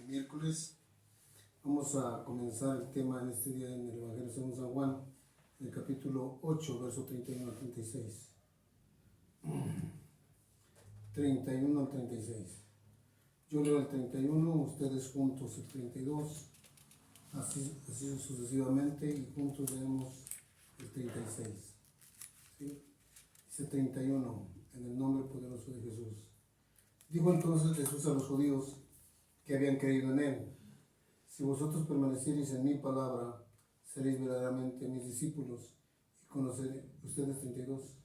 miércoles. Vamos a comenzar el tema en este día en el Evangelio según San Juan, en el capítulo 8, verso 31 al 36. 31 al 36. Yo leo el 31, ustedes juntos el 32, así sucesivamente, y juntos leemos el 36. ¿Sí? Dice 31, en el nombre poderoso de Jesús. Dijo entonces Jesús a los judíos que habían creído en él: si vosotros permaneciereis en mi palabra, seréis verdaderamente mis discípulos y conoceréis. Ustedes 32.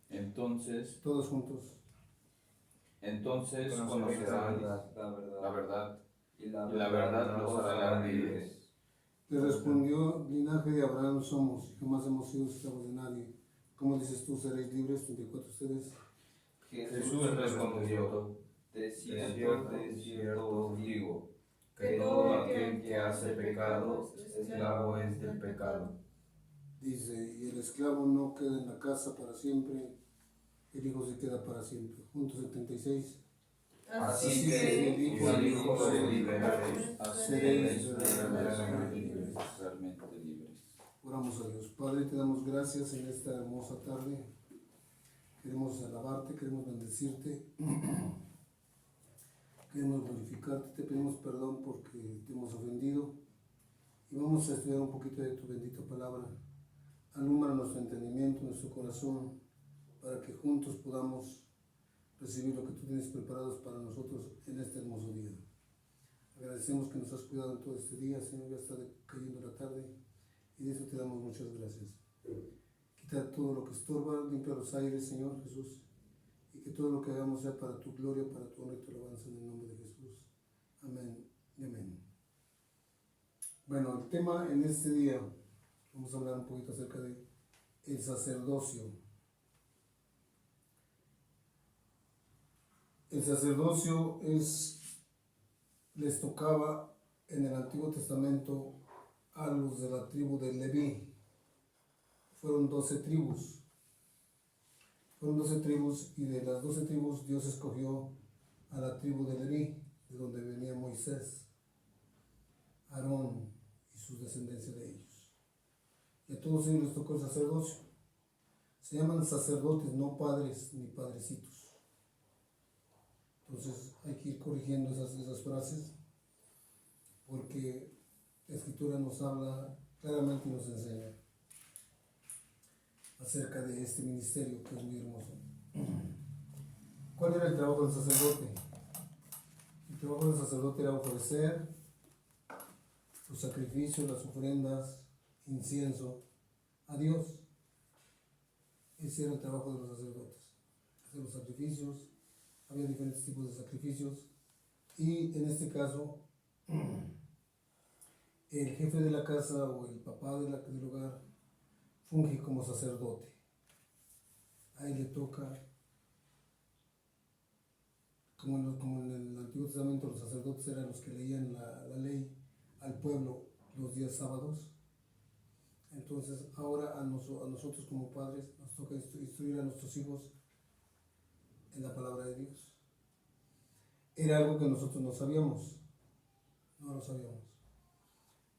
Entonces, todos juntos. Entonces conocerán la verdad, y la verdad los hará libres. Le respondió: linaje de Abraham somos, y jamás hemos sido esclavos de nadie. ¿Cómo dices tú, seréis libres? 34 ustedes. Jesús respondió: de cierto os digo, que todo aquel que hace pecado, esclavo es del pecado. Dice: y el esclavo no queda en la casa para siempre, el hijo se queda para siempre. Juntos 76. Así que el hijo se libera, seréis verdaderamente libres. Oramos a Dios. Padre, te damos gracias en esta hermosa tarde. Queremos alabarte, queremos bendecirte, queremos glorificarte, te pedimos perdón porque te hemos ofendido y vamos a estudiar un poquito de tu bendita palabra. Alumbra nuestro entendimiento, nuestro corazón, para que juntos podamos recibir lo que tú tienes preparados para nosotros en este hermoso día. Agradecemos que nos has cuidado en todo este día, Señor, ya está cayendo la tarde y de eso te damos muchas gracias. Quita todo lo que estorba, limpia los aires, Señor Jesús, y que todo lo que hagamos sea para tu gloria, para tu honra y tu alabanza en el nombre de Jesús. Amén y amén. Bueno, el tema en este día, vamos a hablar un poquito acerca de el sacerdocio. El sacerdocio les tocaba en el Antiguo Testamento a los de la tribu de Leví. Fueron 12 tribus. Fueron 12 tribus y de las 12 tribus Dios escogió a la tribu de Leví, de donde venía Moisés, Aarón y su descendencia de ellos. Y a todos ellos les tocó el sacerdocio. Se llaman sacerdotes, no padres ni padrecitos. Entonces hay que ir corrigiendo esas frases porque la Escritura nos habla claramente y nos enseña acerca de este ministerio que es muy hermoso. ¿Cuál era el trabajo del sacerdote? El trabajo del sacerdote era ofrecer los sacrificios, las ofrendas, incienso a Dios. Ese era el trabajo de los sacerdotes, hacer los sacrificios. Había diferentes tipos de sacrificios y en este caso el jefe de la casa o el papá del hogar funge como sacerdote. A él le toca, como en el Antiguo Testamento los sacerdotes eran los que leían la ley al pueblo los días sábados. Entonces ahora a nosotros como padres nos toca instruir a nuestros hijos en la palabra de Dios. Era algo que nosotros no sabíamos, no lo sabíamos.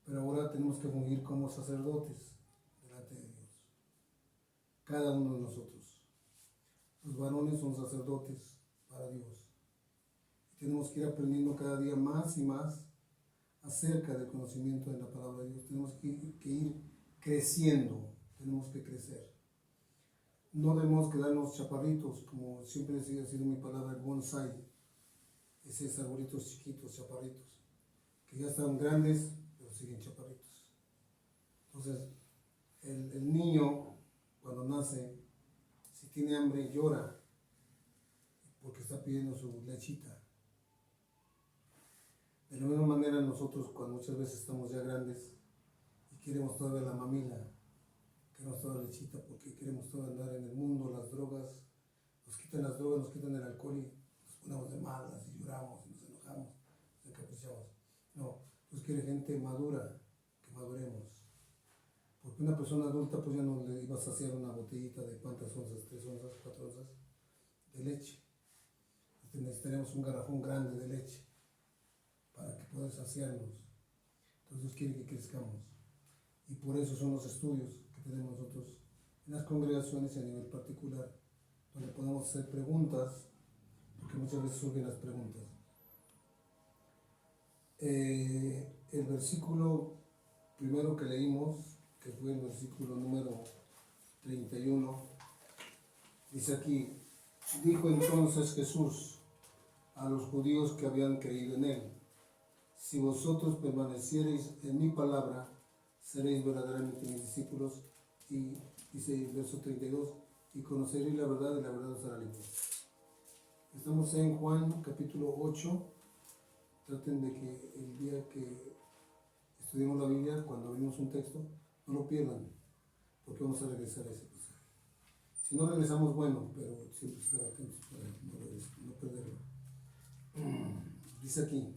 Pero ahora tenemos que fungir como sacerdotes delante de Dios. Cada uno de nosotros. Los varones son sacerdotes para Dios. Y tenemos que ir aprendiendo cada día más y más acerca del conocimiento de la palabra de Dios. Tenemos que ir creciendo, tenemos que crecer. No debemos quedarnos chaparritos, como siempre ha sido mi palabra, el bonsai. Esos arbolitos chiquitos, chaparritos, que ya están grandes, pero siguen chaparritos. Entonces, el niño, cuando nace, si tiene hambre, llora, porque está pidiendo su lechita. De la misma manera nosotros, cuando muchas veces estamos ya grandes y queremos todavía la mamila, queremos toda la lechita, porque queremos todavía andar en el mundo, las drogas, nos quitan las drogas, nos quitan el alcohol y nos ponemos de malas y lloramos y nos enojamos, nos encaprichamos. No, Dios quiere gente madura, que maduremos. Porque una persona adulta pues ya no le iba a saciar una botellita de cuántas onzas, 3 onzas, 4 onzas de leche. Necesitaríamos un garrafón grande de leche. poder saciarnos. Entonces Dios quiere que crezcamos. Y por eso son los estudios que tenemos nosotros en las congregaciones y a nivel particular, donde podemos hacer preguntas, porque muchas veces surgen las preguntas. El versículo primero que leímos, que fue el versículo número 31, dice aquí: dijo entonces Jesús a los judíos que habían creído en él: si vosotros permaneciereis en mi palabra, seréis verdaderamente mis discípulos. Y dice el verso 32, y conoceréis la verdad y la verdad os hará libres. Estamos en Juan capítulo 8. Traten de que el día que estudiemos la Biblia, cuando abrimos un texto, no lo pierdan, porque vamos a regresar a ese pasaje. Si no regresamos, bueno, pero siempre estar atentos para no perderlo. Dice aquí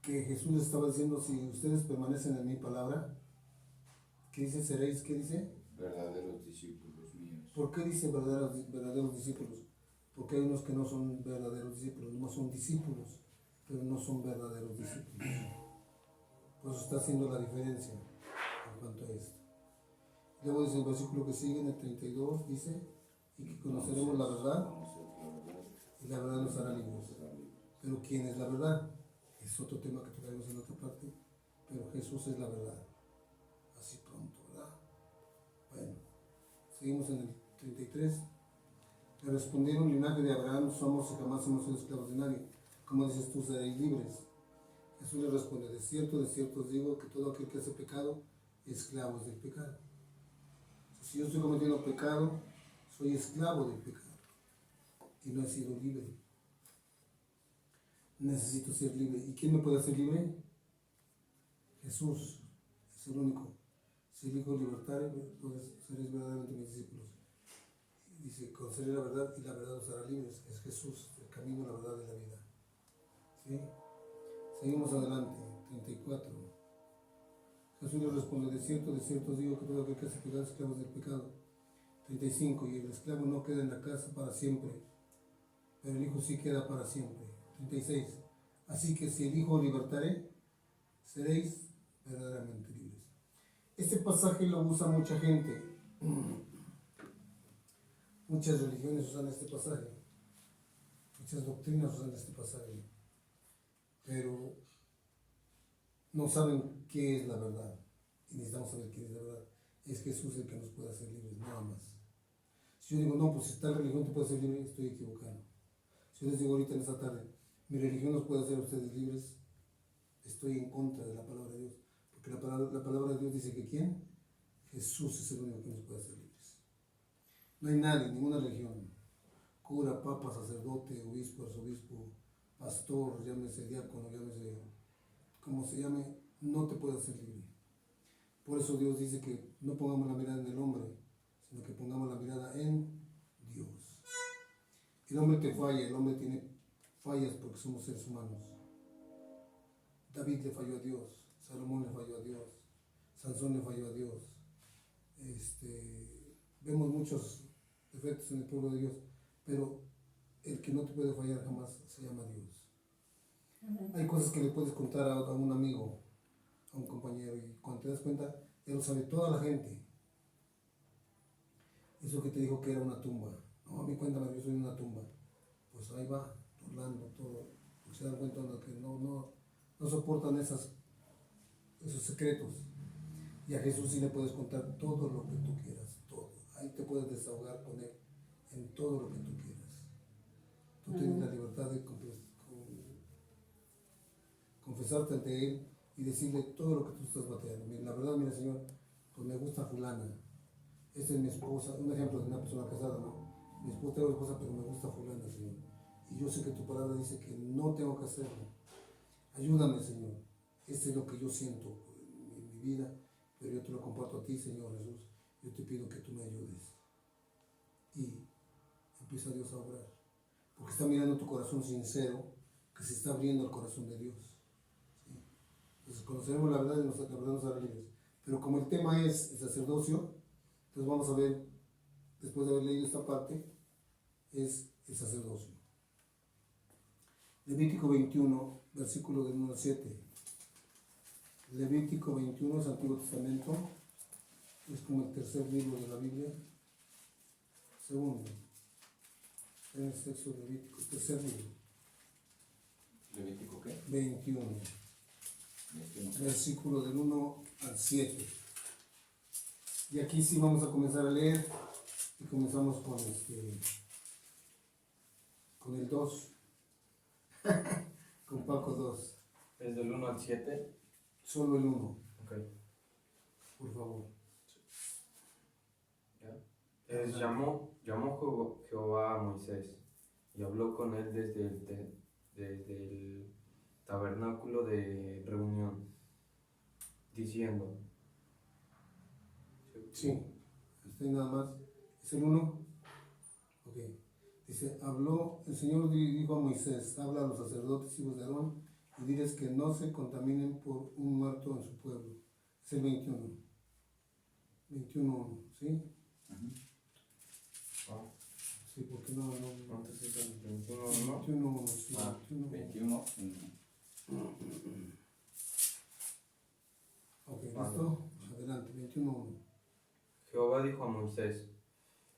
que Jesús estaba diciendo: si ustedes permanecen en mi palabra, ¿qué dice? Seréis, ¿qué dice? Verdaderos discípulos míos. ¿Por qué dice verdaderos discípulos? Porque hay unos que no son verdaderos discípulos, no son discípulos, pero no son verdaderos discípulos. Por eso está haciendo la diferencia en cuanto a esto. Luego dice el versículo que sigue, en el 32, dice: y que conoceremos la verdad, y la verdad nos hará libres. Pero ¿quién es la verdad? Es otro tema que traemos en otra parte, pero Jesús es la verdad. Así pronto, ¿verdad? Bueno, seguimos en el 33. Le respondieron: linaje de Abraham somos y jamás hemos sido esclavos de nadie. Como dices tú, seréis libres. Jesús le responde: de cierto os digo que todo aquel que hace pecado, esclavo es del pecado. Si yo estoy cometiendo pecado, soy esclavo del pecado y no he sido libre. Necesito ser libre. ¿Y quién me puede hacer libre? Jesús es el único. Si el Hijo libertario, pues seréis verdaderamente mis discípulos. Y dice: conoceré la verdad y la verdad os hará libres. Es Jesús, el camino, la verdad y la vida. ¿Sí? Seguimos adelante, 34. Jesús le responde: de cierto os digo que todo aquel que hace pecado es esclavo del pecado. 35. Y el esclavo no queda en la casa para siempre, pero el Hijo sí queda para siempre. 36. Así que si el Hijo libertare, seréis verdaderamente libres. Este pasaje lo usa mucha gente. Muchas religiones usan este pasaje. Muchas doctrinas usan este pasaje. Pero no saben qué es la verdad. Y necesitamos saber qué es la verdad. Es Jesús el que nos puede hacer libres, nada más. Si yo digo: no, pues si tal religión te puede hacer libre, estoy equivocado. Si yo les digo ahorita en esta tarde: mi religión los puede hacer a ustedes libres, estoy en contra de la palabra de Dios. Porque la palabra de Dios dice que ¿quién? Jesús es el único que nos puede hacer libres. No hay nadie, ninguna religión, cura, papa, sacerdote, obispo, arzobispo, pastor, llámese diácono, llámese como se llame, no te puede hacer libre. Por eso Dios dice que no pongamos la mirada en el hombre, sino que pongamos la mirada en Dios. El hombre te falla, el hombre tiene fallas porque somos seres humanos. David le falló a Dios, Salomón le falló a Dios, Sansón le falló a Dios. Vemos muchos defectos en el pueblo de Dios, pero el que no te puede fallar jamás se llama Dios. Hay cosas que le puedes contar a un amigo, a un compañero, y cuando te das cuenta, ya lo sabe toda la gente. Eso que te dijo que era una tumba. No, a mí cuéntame, yo soy una tumba. Pues ahí va, burlando todo. Porque se dan cuenta de que no soportan esos secretos. Y a Jesús sí le puedes contar todo lo que tú quieras, todo. Ahí te puedes desahogar con Él en todo lo que tú quieras. Tú tienes la libertad de confesarte ante Él y decirle todo lo que tú estás batallando. La verdad, mira, Señor, pues me gusta fulana. Esta es mi esposa, un ejemplo de una persona casada, ¿no? Mi esposa, tengo esposa, pero me gusta fulana, Señor. Y yo sé que tu palabra dice que no tengo que hacerlo. Ayúdame, Señor. Este es lo que yo siento en mi vida, pero yo te lo comparto a ti, Señor Jesús. Yo te pido que tú me ayudes. Y empieza Dios a obrar. Porque está mirando tu corazón sincero, que se está abriendo al corazón de Dios. ¿Sí? Entonces conoceremos la verdad y la verdad nos hará libres. Pero como el tema es el sacerdocio, entonces vamos a ver, después de haber leído esta parte, es el sacerdocio. Levítico 21, versículo del 1 al 7. Levítico 21 es Antiguo Testamento, es como el tercer libro de la Biblia. Segundo, en el sexto Levítico, tercer libro. ¿Levítico qué? 21, 21. versículo del 1 al 7. Y aquí sí vamos a comenzar a leer y comenzamos con el 2, con Paco 2. ¿Es del 1 al 7? Solo el 1, Ok. por favor. Llamó Jehová a Moisés y habló con él desde el tabernáculo de reunión, diciendo. Sí, está ahí nada más. ¿Es el 1? Ok. Dice, habló, el Señor dijo a Moisés, habla a los sacerdotes hijos de Aarón y diles que no se contaminen por un muerto en su pueblo. Es el 21. 21, ¿sí? Ah, Sí, porque no. entonces el 21, ¿no? 21, sí, Ah, 21. 21. Ok, ¿listo? Adelante, 21. Jehová dijo a Moisés,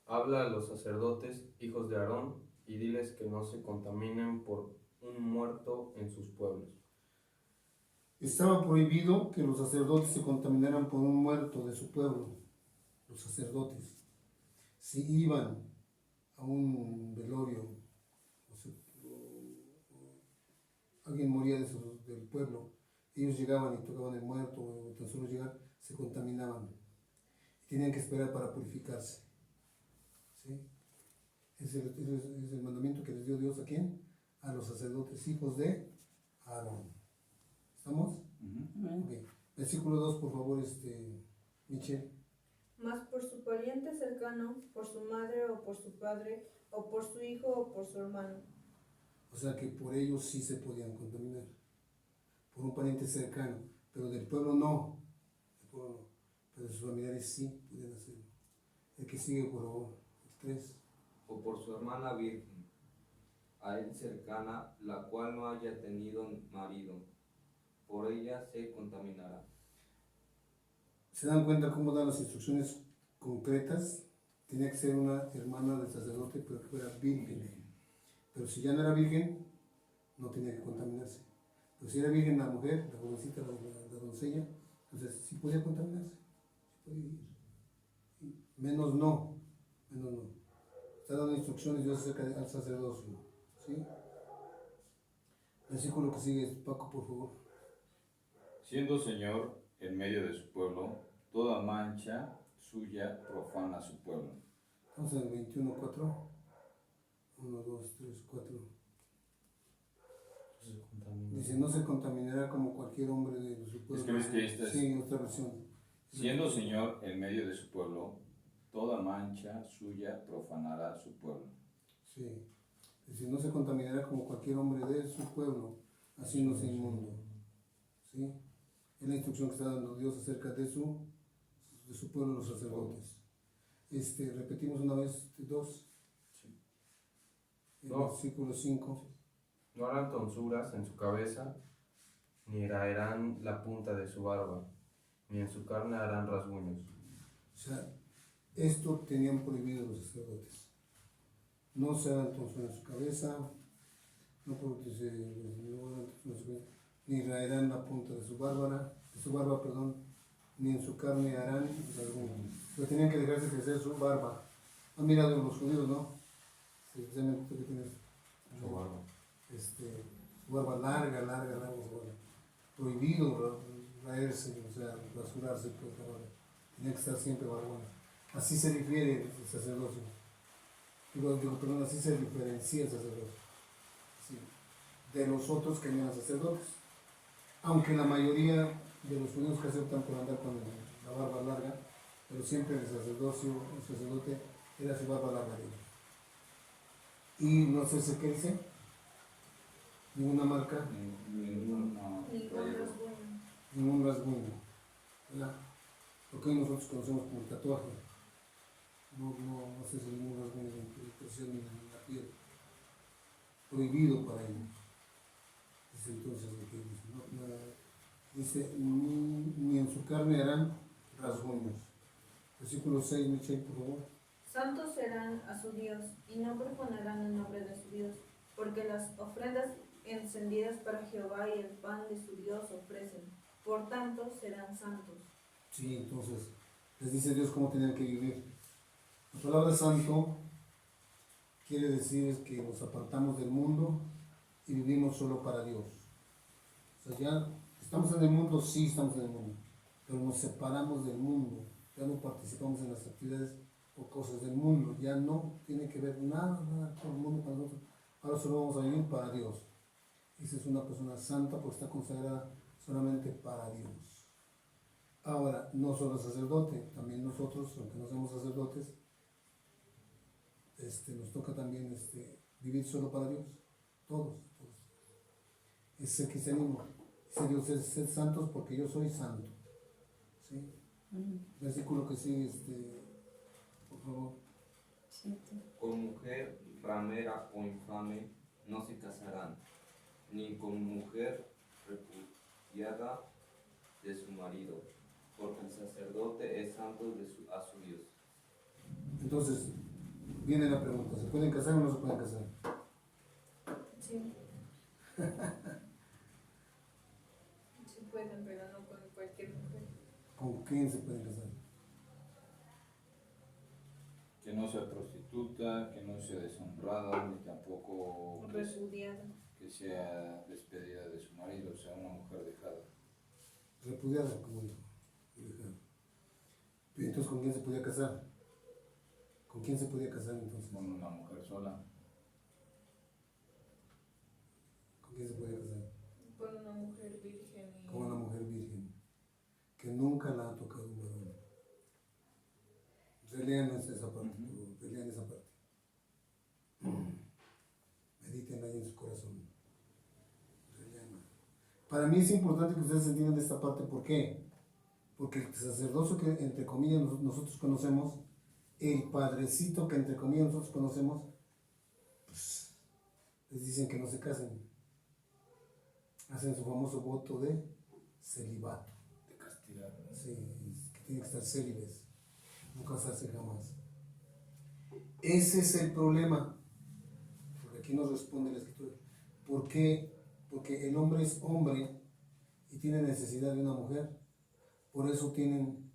habla a los sacerdotes, hijos de Aarón, y diles que no se contaminen por un muerto en sus pueblos. Estaba prohibido que los sacerdotes se contaminaran por un muerto de su pueblo. Los sacerdotes. Si iban a un velorio, alguien moría del pueblo, ellos llegaban y tocaban el muerto, o tan solo llegar, se contaminaban. Tenían que esperar para purificarse. ¿Sí? Es el mandamiento que les dio Dios a quién? A los sacerdotes, hijos de Aarón. ¿Estamos? Okay. Versículo 2, por favor, Michelle. Mas por su pariente cercano, por su madre o por su padre, o por su hijo o por su hermano. O sea que por ellos sí se podían contaminar. Por un pariente cercano, pero del pueblo no. Del pueblo no. Pero sus familiares sí podían hacerlo. El que sigue, por favor, el 3. O por su hermana virgen, a él cercana, la cual no haya tenido marido, por ella se contaminará. ¿Se dan cuenta cómo dan las instrucciones concretas? Tenía que ser una hermana del sacerdote, pero que fuera virgen. Pero si ya no era virgen, no tenía que contaminarse. Pero si era virgen la mujer, la jovencita, la doncella, entonces sí podía contaminarse. Sí podía ir. Menos no. Está dando instrucciones Dios acerca al sacerdocio. ¿Sí? Versículo que sigue, Paco, por favor. Siendo Señor en medio de su pueblo, toda mancha suya profana su pueblo. Vamos en el 21:4. 1, 2, 3, 4. Dice, no se contaminará como cualquier hombre de su pueblo. Es que esta es... Sí, otra versión. Siendo Señor en medio de su pueblo, toda mancha suya profanará su pueblo. Sí. Dice, no se contaminará como cualquier hombre de su pueblo, haciéndose inmundo. ¿Sí? Es la instrucción que está dando Dios acerca de su pueblo, los sacerdotes. Repetimos una vez, 2. Sí. El No. versículo 5. No harán tonsuras en su cabeza, ni raerán la punta de su barba, ni en su carne harán rasguños. O sea, esto tenían prohibido los sacerdotes. No se hagan tonsuras en su cabeza, ni raerán la punta de su barba, ni en su carne harán rasguños. Pero tenían que dejarse crecer su barba. Han mirado los judíos, ¿no? Especialmente tú que tienes Su barba. Su barba larga, su barba. Prohibido raerse, o sea, rasurarse por la barba. Tenía que estar siempre barbona. Así se difiere el sacerdocio. Así se diferencia el sacerdocio. Sí. De los otros que no eran sacerdotes. Aunque la mayoría de los judíos que aceptan por andar con la barba larga, pero siempre el sacerdote era su barba larga. Y no sé qué dice. Ninguna marca. Ningún rasguño. ¿Verdad? Lo que nosotros conocemos como el tatuaje. No sé si ningún rasguño de impresión en la piel. Prohibido para ellos. Dice, ni en su carne harán rasguños. Versículo 6, Michelle, por favor. Santos serán a su Dios, y no profanarán el nombre de su Dios, porque las ofrendas encendidas para Jehová y el pan de su Dios ofrecen. Por tanto, serán santos. Sí, entonces, les dice Dios cómo tienen que vivir. La palabra santo quiere decir que nos apartamos del mundo y vivimos solo para Dios. O sea, ya estamos en el mundo, sí estamos en el mundo, pero nos separamos del mundo, ya no participamos en las actividades o cosas del mundo, ya no tiene que ver nada con el mundo para nosotros. Ahora solo vamos a vivir para Dios. Esa es una persona santa porque está consagrada solamente para Dios. Ahora, no solo el sacerdote, también nosotros, aunque no somos sacerdotes, nos toca también vivir solo para Dios. Todos. Es el cristianismo. Dice Dios, sed santos porque yo soy santo. ¿Sí? Versículo que sigue, por favor. Con mujer ramera o infame no se casarán, ni con mujer repudiada de su marido, porque el sacerdote es santo a su Dios. Entonces, viene la pregunta, ¿se pueden casar o no se pueden casar? Sí. Sí pueden, pero no con cualquier mujer. ¿Con quién se pueden casar? Que no sea prostituta, que no sea deshonrada, ni tampoco Repudiada. que sea despedida de su marido, o sea, una mujer dejada. Repudiada, como dijo. Dejada. Pero entonces, ¿con quién se podía casar? ¿Con quién se podía casar entonces? Con una mujer sola. ¿Con quién se podía casar? Con una mujer virgen. Con una mujer virgen, que nunca la ha tocado un varón. Relean esa parte, relean esa parte. Mediten ahí en su corazón. Releanla. Para mí es importante que ustedes entiendan de esta parte, ¿por qué? Porque el sacerdocio que entre comillas nosotros conocemos, el padrecito que entre comillas nosotros conocemos, pues, les dicen que no se casen. Hacen su famoso voto de celibato. De castidad. Sí, que tienen que estar célibes, no casarse jamás. Ese es el problema, porque aquí nos responde la Escritura. ¿Por qué? Porque el hombre es hombre y tiene necesidad de una mujer. Por eso tienen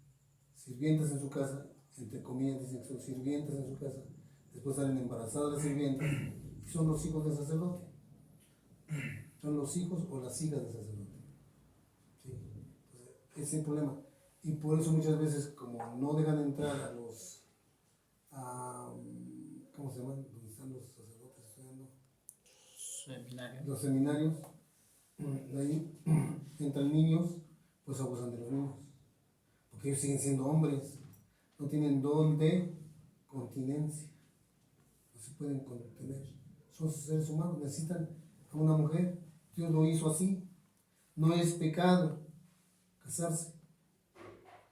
sirvientas en su casa, entre comillas dicen que son sirvientas en su casa. Después salen embarazadas las sirvientas y son los hijos del sacerdote. Son los hijos o las hijas del sacerdote. ¿Sí? Entonces, ese es el problema. Y por eso muchas veces, como no dejan entrar a los, ¿cómo se llaman? ¿Dónde están los sacerdotes estudiando? Seminario. Los seminarios, ahí entran niños, pues abusan de los niños. Porque ellos siguen siendo hombres, no tienen don de continencia, no se pueden contener. Son seres humanos, necesitan a una mujer. Dios lo hizo así. No es pecado casarse.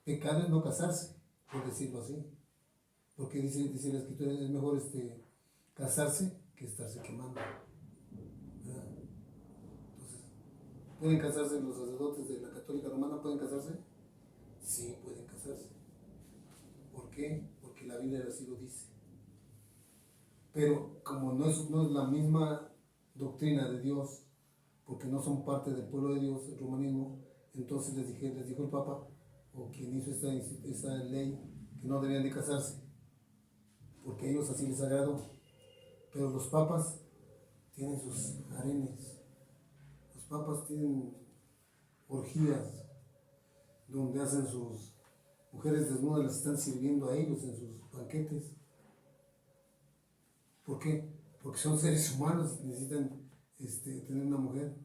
Pecado es no casarse, por decirlo así. Porque dice la Escritura, es mejor casarse que estarse quemando. ¿Verdad? Entonces, ¿pueden casarse los sacerdotes de la Católica Romana? ¿Pueden casarse? Sí, pueden casarse. ¿Por qué? Porque la Biblia así lo dice. Pero como no es la misma doctrina de Dios, porque no son parte del pueblo de Dios, el romanismo, entonces les dijo el Papa, o quien hizo esta ley, que no debían de casarse, porque a ellos así les agradó. Pero los papas tienen sus harenes, los papas tienen orgías, donde hacen sus mujeres desnudas, las están sirviendo a ellos en sus banquetes. ¿Por qué? Porque son seres humanos y necesitan tener una mujer.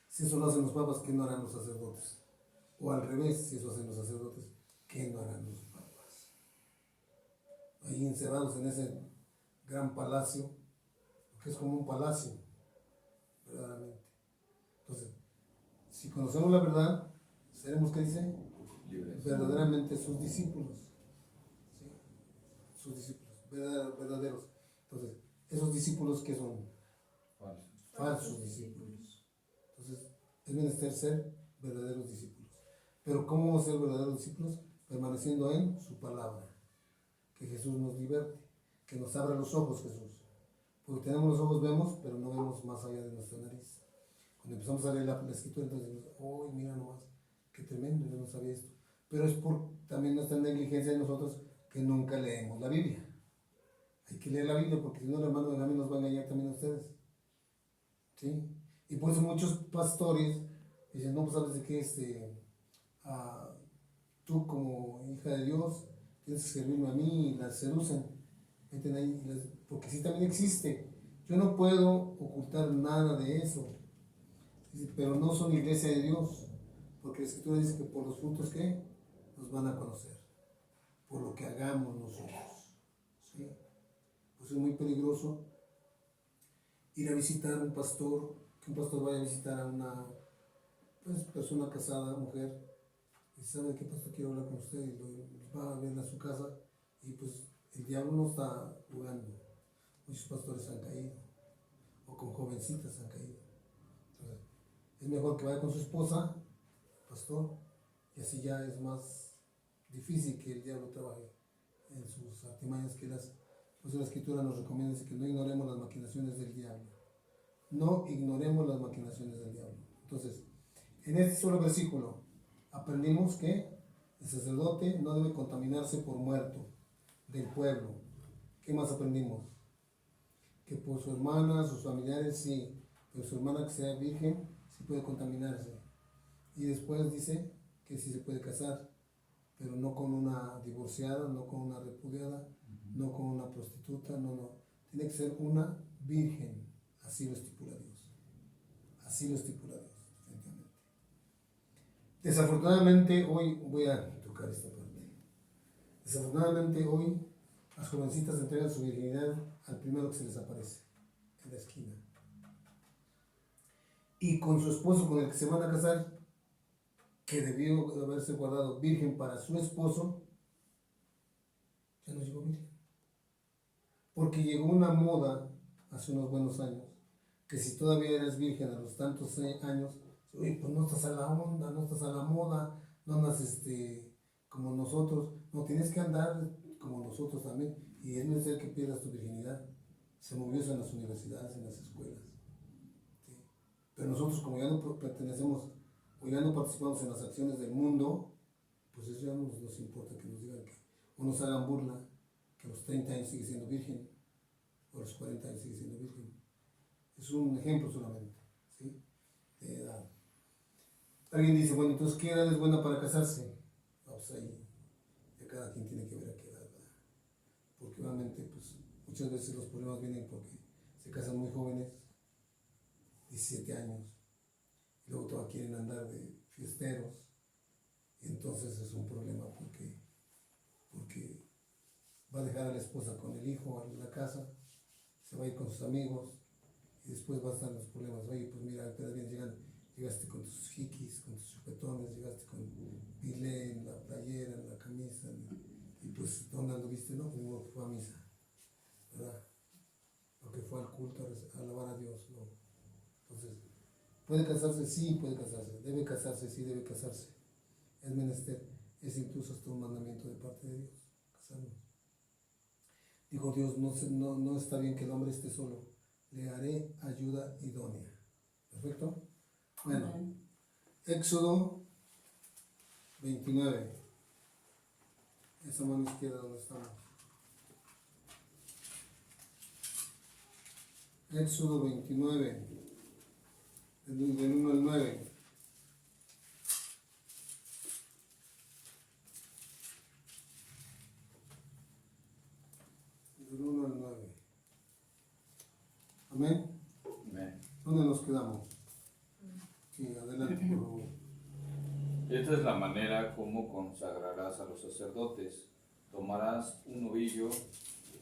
Si eso lo hacen los papas, ¿qué no harán los sacerdotes? O al revés, si eso hacen los sacerdotes, ¿qué no harán los papas? Ahí encerrados en ese gran palacio, que es como un palacio, verdaderamente. Entonces, si conocemos la verdad, seremos, ¿qué dice? Libres. Verdaderamente sus discípulos. ¿Sí? Sus discípulos, verdaderos. Entonces, esos discípulos que son Falso. falsos discípulos. Entonces, es menester ser verdaderos discípulos. Pero ¿cómo vamos a ser verdaderos discípulos? Permaneciendo en su palabra. Que Jesús nos liberte, que nos abra los ojos, Jesús. Porque tenemos los ojos, vemos, pero no vemos más allá de nuestra nariz. Cuando empezamos a leer la escritura, entonces decimos, oh, mira nomás, qué tremendo, yo no sabía esto. Pero es por también nuestra negligencia de nosotros que nunca leemos la Biblia. Hay que leer la Biblia porque si no el hermano de la nos va a engañar también a ustedes. ¿Sí? Y por eso muchos pastores dicen, no, pues sabes de qué, tú como hija de Dios tienes que servirme a mí, y las seducen, meten ahí, porque sí también existe. Yo no puedo ocultar nada de eso, pero no son iglesia de Dios, porque la Escritura dice que por los frutos que nos van a conocer, por lo que hagamos nosotros. ¿Sí? Pues es muy peligroso ir a visitar a un pastor, que un pastor vaya a visitar a una persona casada, mujer, y sabe que pastor quiero hablar con usted, y lo va a ver a su casa, y pues el diablo no está jugando. Muchos pastores han caído, o con jovencitas han caído. Entonces, es mejor que vaya con su esposa, pastor, y así ya es más difícil que el diablo trabaje en sus artimañas, pues la Escritura nos recomienda que no ignoremos las maquinaciones del diablo. No ignoremos las maquinaciones del diablo. Entonces, en este solo versículo aprendimos que el sacerdote no debe contaminarse por muerto del pueblo. ¿Qué más aprendimos? Que por su hermana, sus familiares sí, pero su hermana que sea virgen sí puede contaminarse. Y después dice que sí se puede casar, pero no con una divorciada, no con una repudiada, no con una prostituta, no. Tiene que ser una virgen. Así lo estipula Dios. Así lo estipula Dios, definitivamente. Desafortunadamente hoy, voy a tocar esta parte. Desafortunadamente hoy las jovencitas entregan su virginidad al primero que se les aparece en la esquina. Y con su esposo con el que se van a casar, que debió haberse guardado virgen para su esposo, ya no llegó virgen. Porque llegó una moda hace unos buenos años, que si todavía eres virgen a los tantos años, oye, pues no estás a la onda, no estás a la moda, no andas como nosotros, no tienes que andar como nosotros también, y es necesario que pierdas tu virginidad. Se movió eso en las universidades, en las escuelas. ¿Sí? Pero nosotros, como ya no pertenecemos o ya no participamos en las acciones del mundo, pues eso ya no nos importa que nos digan o nos hagan burla, que a los 30 años sigue siendo virgen, o a los 40 años sigue siendo virgen. Es un ejemplo solamente, ¿sí? De edad. Alguien dice, bueno, entonces, ¿qué edad es buena para casarse? Pues ahí, ya cada quien tiene que ver a qué edad, ¿verdad? Porque obviamente, pues, muchas veces los problemas vienen porque se casan muy jóvenes, 17 años, y luego todos quieren andar de fiesteros, y entonces es un problema porque va a dejar a la esposa con el hijo en la casa, se va a ir con sus amigos, y después va a estar los problemas. Oye, pues mira, apenas bien llegaste con tus hikis, con tus chupetones, llegaste con bilé en la playera, en la camisa, y pues, ¿dónde anduviste? No, pues no, fue a misa, ¿verdad? Lo que fue al culto a alabar a Dios, ¿no? Entonces, ¿puede casarse? Sí, puede casarse. ¿Debe casarse? Sí, debe casarse. Es menester, es incluso hasta un mandamiento de parte de Dios, casarnos. Dijo Dios, no está bien que el hombre esté solo, le haré ayuda idónea. ¿Perfecto? Bueno, Éxodo 29. Esa mano izquierda donde estamos. Éxodo 29, del 1 al 9. Del 1 al 9. Amén. Amén. ¿Dónde nos quedamos? Sí, adelante, por favor. Esta es la manera como consagrarás a los sacerdotes. Tomarás un novillo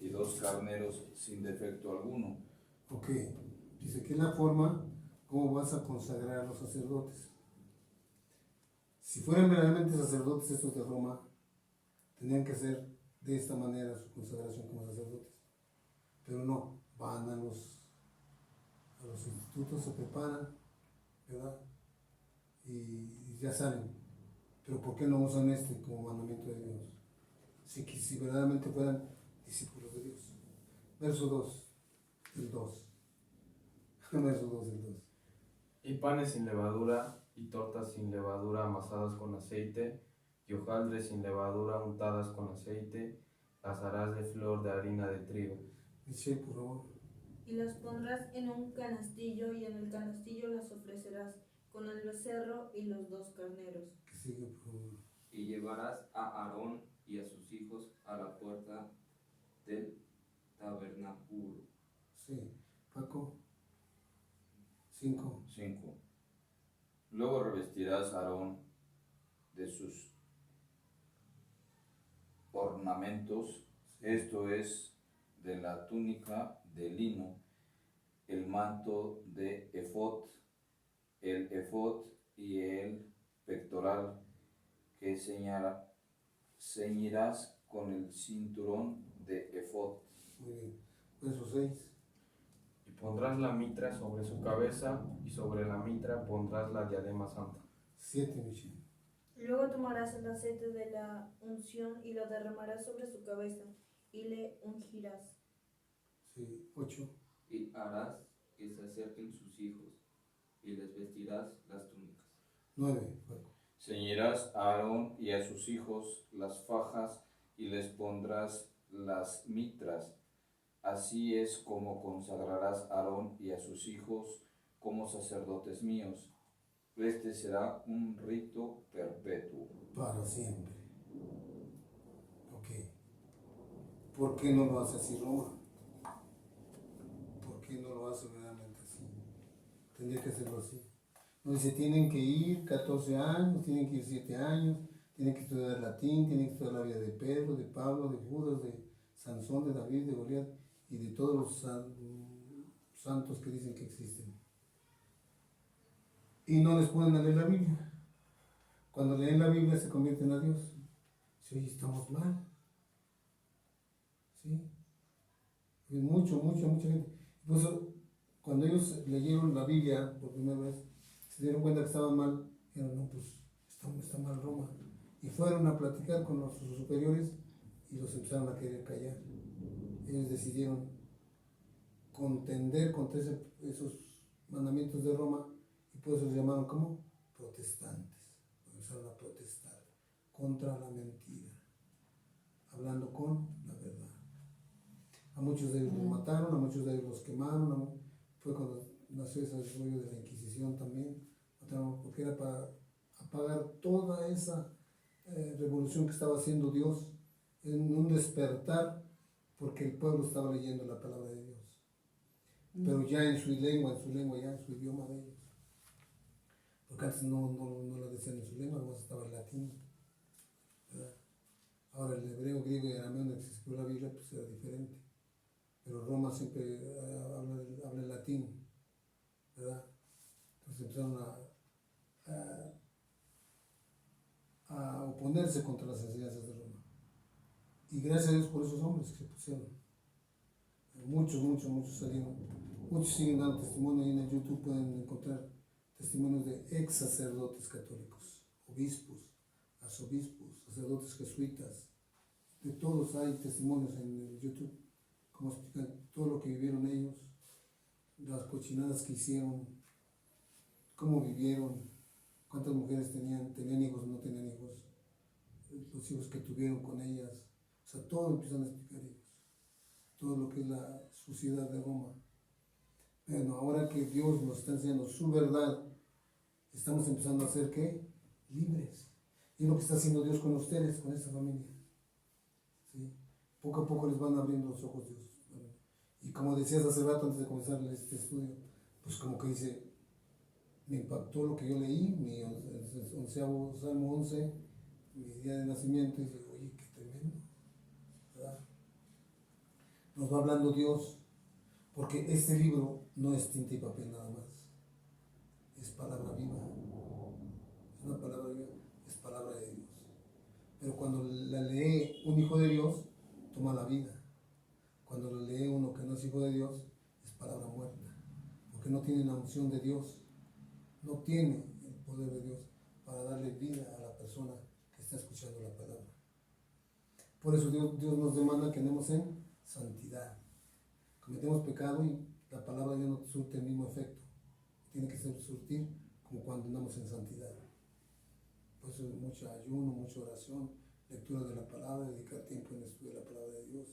y 2 carneros sin defecto alguno. Ok, dice que es la forma como vas a consagrar a los sacerdotes. Si fueran verdaderamente sacerdotes estos de Roma, tenían que hacer de esta manera su consagración como sacerdotes. Pero no, van a los institutos, se preparan, ¿verdad? y ya saben. Pero ¿por qué no usan este como mandamiento de Dios? Si verdaderamente fueran discípulos de Dios. Verso 2, el 2. Verso 2, el 2. Y panes sin levadura, y tortas sin levadura amasadas con aceite, y hojaldres sin levadura untadas con aceite, las harás de flor de harina de trigo. Michelle, por favor. Y las pondrás en un canastillo, y en el canastillo las ofrecerás con el becerro y los 2 carneros. Que sigue, por favor. Y llevarás a Aarón y a sus hijos a la puerta del tabernáculo. Sí. Paco. 5. 5. Luego revestirás a Aarón de sus ornamentos, esto es, de la túnica de lino, el manto de efod, el efod y el pectoral, que ceñirás con el cinturón de efod. Muy bien. Verso 6. Y pondrás la mitra sobre su cabeza, y sobre la mitra pondrás la diadema santa. 7, Michelle. Luego tomarás el aceite de la unción y lo derramarás sobre su cabeza, y le ungirás. Sí. 8. Y harás que se acerquen sus hijos, y les vestirás las túnicas. 9, Paco. Ceñirás a Aarón y a sus hijos las fajas y les pondrás las mitras. Así es como consagrarás a Aarón y a sus hijos como sacerdotes míos. Este será un rito perpetuo. Para siempre. Ok. ¿Por qué no lo hace así Roma? ¿Por qué no lo hace verdaderamente así? Tendría que hacerlo así. No dice, tienen que ir 14 años, tienen que ir 7 años, tienen que estudiar latín, tienen que estudiar la vida de Pedro, de Pablo, de Judas, de Sansón, de David, de Goliat y de todos los santos que dicen que existen. Y no les ponen a leer la Biblia. Cuando leen la Biblia se convierten a Dios. Sí, estamos mal. ¿Sí? Y mucha gente. Por eso, cuando ellos leyeron la Biblia por primera vez, se dieron cuenta que estaban mal. Dijeron, no, pues está mal Roma. Y fueron a platicar con los superiores y los empezaron a querer callar. Ellos decidieron contender contra esos mandamientos de Roma y por eso los llamaron como protestantes. Empezaron a protestar contra la mentira, hablando con la verdad. A muchos de ellos los mataron, a muchos de ellos los quemaron. Fue cuando nació ese rollo de la Inquisición también. Mataron porque era para apagar toda esa revolución que estaba haciendo Dios en un despertar, porque el pueblo estaba leyendo la palabra de Dios, pero ya en su lengua, ya en su idioma de ellos, porque antes no la decían en su lengua, nomás estaba el latín, ¿verdad? Ahora el hebreo, griego y arameo en el que se escribió la Biblia pues era diferente, pero Roma siempre habla el latín, ¿verdad? Entonces empezaron a oponerse contra las enseñanzas de Roma. Y gracias a Dios por esos hombres que se pusieron. Muchos salieron. Muchos siguen dando testimonio. Ahí en el YouTube pueden encontrar testimonios de ex sacerdotes católicos, obispos, arzobispos, sacerdotes jesuitas. De todos hay testimonios en el YouTube, como explican todo lo que vivieron ellos, las cochinadas que hicieron, cómo vivieron, cuántas mujeres tenían hijos o no tenían hijos, los hijos que tuvieron con ellas. O sea, todo empiezan a explicar ellos. Todo lo que es la suciedad de Roma. Bueno, ahora que Dios nos está enseñando su verdad, estamos empezando a ser, ¿qué? Libres. Y es lo que está haciendo Dios con ustedes, con esta familia. ¿Sí? Poco a poco les van abriendo los ojos Dios. Bueno, y como decías hace rato antes de comenzar este estudio, pues como que dice, me impactó lo que yo leí, mi 11º Salmo 11, mi día de nacimiento, y dice, oye, qué tremendo. ¿Verdad? Nos va hablando Dios, porque este libro no es tinta y papel nada más, es palabra viva, es una palabra viva, es palabra de Dios. Pero cuando la lee un hijo de Dios, toma la vida. Cuando la lee uno que no es hijo de Dios, es palabra muerta, porque no tiene la unción de Dios. no tiene el poder de Dios para darle vida a la persona que está escuchando la palabra. Por eso Dios nos demanda que andemos en santidad. Cometemos pecado y la palabra ya no surte el mismo efecto. Tiene que surtir como cuando andamos en santidad. Por eso mucho ayuno, mucha oración, lectura de la palabra, dedicar tiempo en el estudio de la palabra de Dios.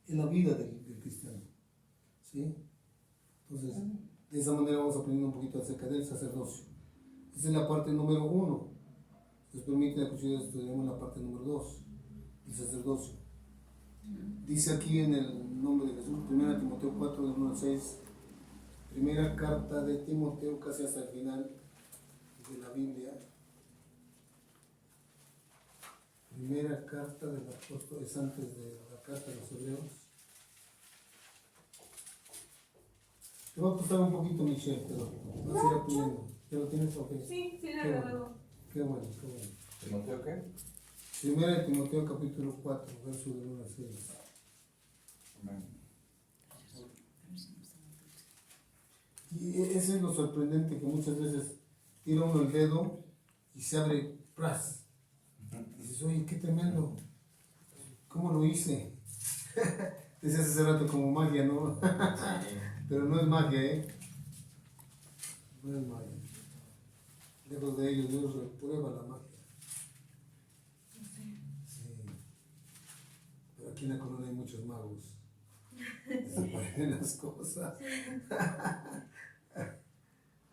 Es la vida del cristiano. ¿Sí? Entonces, de esa manera vamos aprendiendo un poquito acerca del sacerdocio. Esa es la parte número 1. Si nos permite la cuchilla, estudiaremos la parte número 2, el sacerdocio. Dice aquí en el nombre de Jesús, 1 Timoteo 4, del 1 al 6, primera carta de Timoteo, casi hasta el final de la Biblia. Primera carta del apóstol, es antes de la carta de los Hebreos. Te va a costar un poquito, Michelle, pero vas a ir aprendiendo. ¿Ya lo tienes? Ok. Sí, Qué la bueno. luego. Qué bueno, qué bueno. ¿Timoteo qué? Primera de Timoteo capítulo 4, verso del 1 al 6. Amén. Y ese es lo sorprendente, que muchas veces tira uno el dedo y se abre ¡pras! Y dices, oye, qué tremendo. ¿Cómo lo hice? Decías hace rato como magia, ¿no? Pero no es magia, ¿eh? No es magia. Lejos de ellos, Dios reprueba la magia. Sí. Pero aquí en la colonia hay muchos magos. Desaparecen las cosas.